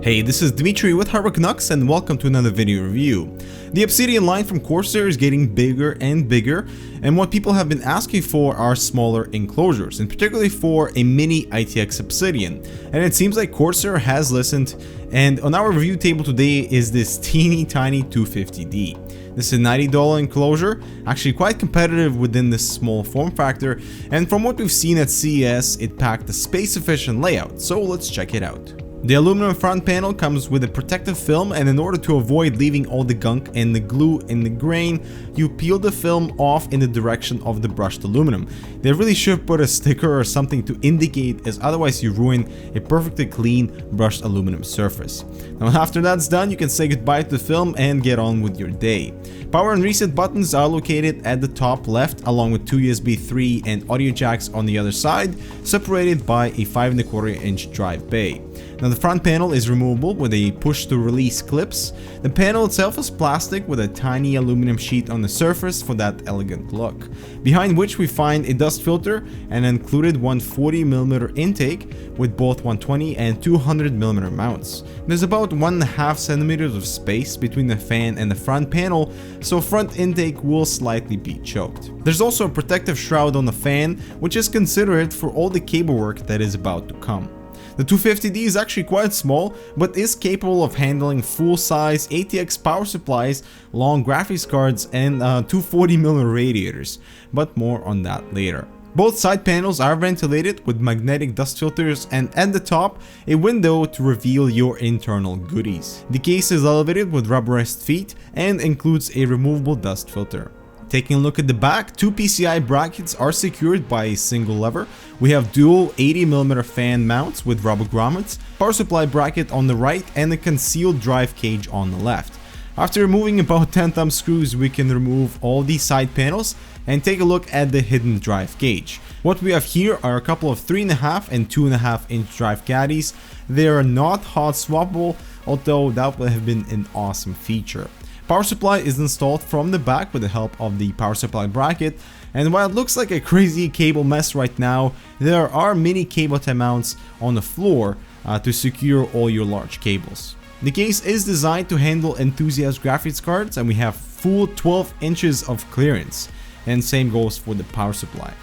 Hey, this is Dimitri with Harbor and welcome to another video review. The Obsidian line from Corsair is getting bigger and bigger, and what people have been asking for are smaller enclosures, and particularly for a mini ITX Obsidian. And it seems like Corsair has listened, and on our review table today is this teeny tiny 250D. This is a $90 enclosure, actually quite competitive within this small form factor, and from what we've seen at CES, it packed a space-efficient layout, so let's check it out. The aluminum front panel comes with a protective film, and in order to avoid leaving all the gunk and the glue in the grain, you peel the film off in the direction of the brushed aluminum. They really should put a sticker or something to indicate, as otherwise you ruin a perfectly clean brushed aluminum surface. Now after that's done, you can say goodbye to the film and get on with your day. Power and reset buttons are located at the top left, along with two USB 3 and audio jacks on the other side, separated by a 5¼ drive bay. Now the front panel is removable with a push-to-release clips. The panel itself is plastic with a tiny aluminum sheet on the surface for that elegant look, behind which we find a dust filter and an included 140mm intake with both 120 and 200mm mounts. There's about 1.5 centimeters of space between the fan and the front panel, so front intake will slightly be choked. There's also a protective shroud on the fan, which is considerate for all the cable work that is about to come. The 250D is actually quite small, but is capable of handling full-size ATX power supplies, long graphics cards, and 240mm radiators, but more on that later. Both side panels are ventilated with magnetic dust filters, and at the top, a window to reveal your internal goodies. The case is elevated with rubberized feet and includes a removable dust filter. Taking a look at the back, two PCI brackets are secured by a single lever. We have dual 80mm fan mounts with rubber grommets, power supply bracket on the right, and a concealed drive cage on the left. After removing about 10 thumb screws, we can remove all these side panels and take a look at the hidden drive cage. What we have here are a couple of 3.5 and 2.5-inch drive caddies. They are not hot swappable, although that would have been an awesome feature. Power supply is installed from the back with the help of the power supply bracket, and while it looks like a crazy cable mess right now, there are mini cable tie mounts on the floor to secure all your large cables. The case is designed to handle enthusiast graphics cards, and we have full 12 inches of clearance, and same goes for the power supply.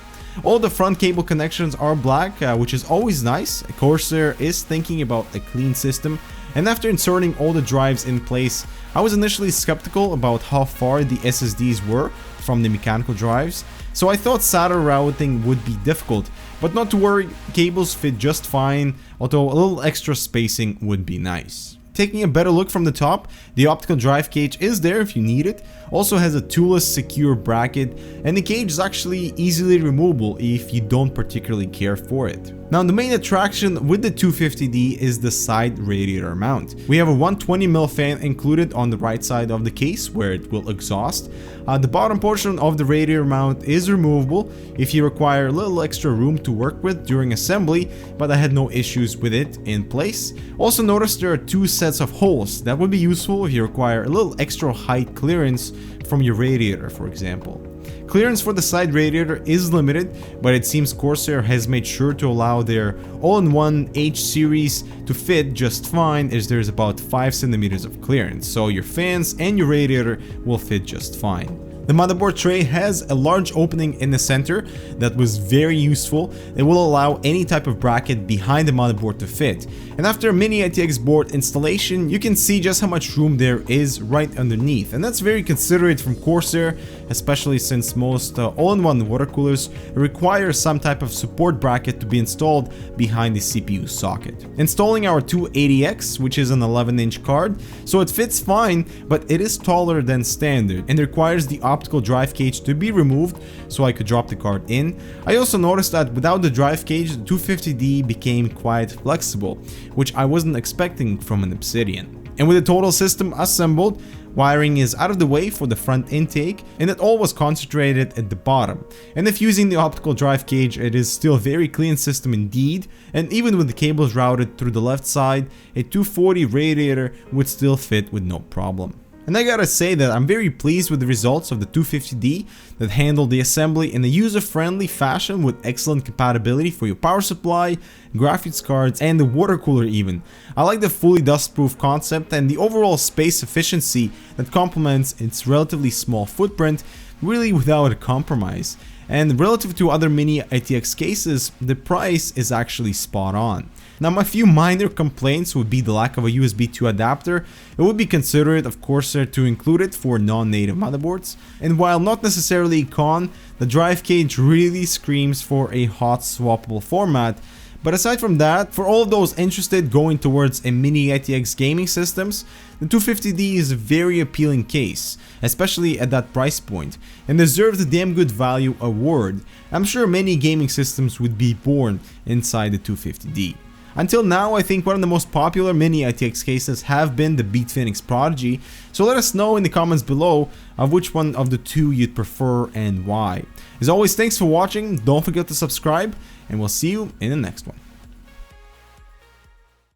All the front cable connections are black, which is always nice. Corsair is thinking about a clean system, and after inserting all the drives in place, I was initially skeptical about how far the SSDs were from the mechanical drives, so I thought SATA routing would be difficult, but not to worry, cables fit just fine, although a little extra spacing would be nice. Taking a better look from the top, the optical drive cage is there if you need it, also has a toolless secure bracket, and the cage is actually easily removable if you don't particularly care for it. Now the main attraction with the 250D is the side radiator mount. We have a 120mm fan included on the right side of the case where it will exhaust. The bottom portion of the radiator mount is removable if you require a little extra room to work with during assembly, but I had no issues with it in place. Also notice there are two sets of holes that would be useful if you require a little extra height clearance from your radiator, for example. Clearance for the side radiator is limited, but it seems Corsair has made sure to allow their all-in-one H series to fit just fine, as there's about 5 centimeters of clearance, so your fans and your radiator will fit just fine. The motherboard tray has a large opening in the center that was very useful. It will allow any type of bracket behind the motherboard to fit. And after a mini ITX board installation, you can see just how much room there is right underneath. And that's very considerate from Corsair, especially since most all-in-one water coolers require some type of support bracket to be installed behind the CPU socket. Installing our 280X, which is an 11-inch card, so it fits fine, but it is taller than standard and requires the optical drive cage to be removed so I could drop the card in. I also noticed that without the drive cage, the 250D became quite flexible, which I wasn't expecting from an Obsidian. And with the total system assembled, wiring is out of the way for the front intake, and it all was concentrated at the bottom. And if using the optical drive cage, it is still a very clean system indeed, and even with the cables routed through the left side, a 240 radiator would still fit with no problem. And I gotta say that I'm very pleased with the results of the 250D that handle the assembly in a user-friendly fashion with excellent compatibility for your power supply, graphics cards, and the water cooler even. I like the fully dust-proof concept and the overall space efficiency that complements its relatively small footprint, really without a compromise. And relative to other mini ITX cases, the price is actually spot on. Now, my few minor complaints would be the lack of a USB 2 adapter. It would be considerate of Corsair to include it for non-native motherboards. And while not necessarily a con, the drive cage really screams for a hot swappable format. But aside from that, for all of those interested going towards a mini ITX gaming systems, the 250D is a very appealing case, especially at that price point, and deserves a damn good value award. I'm sure many gaming systems would be born inside the 250D. Until now, I think one of the most popular mini ITX cases have been the Beatfenix Prodigy, so let us know in the comments below of which one of the two you'd prefer and why. As always, thanks for watching, don't forget to subscribe, and we'll see you in the next one.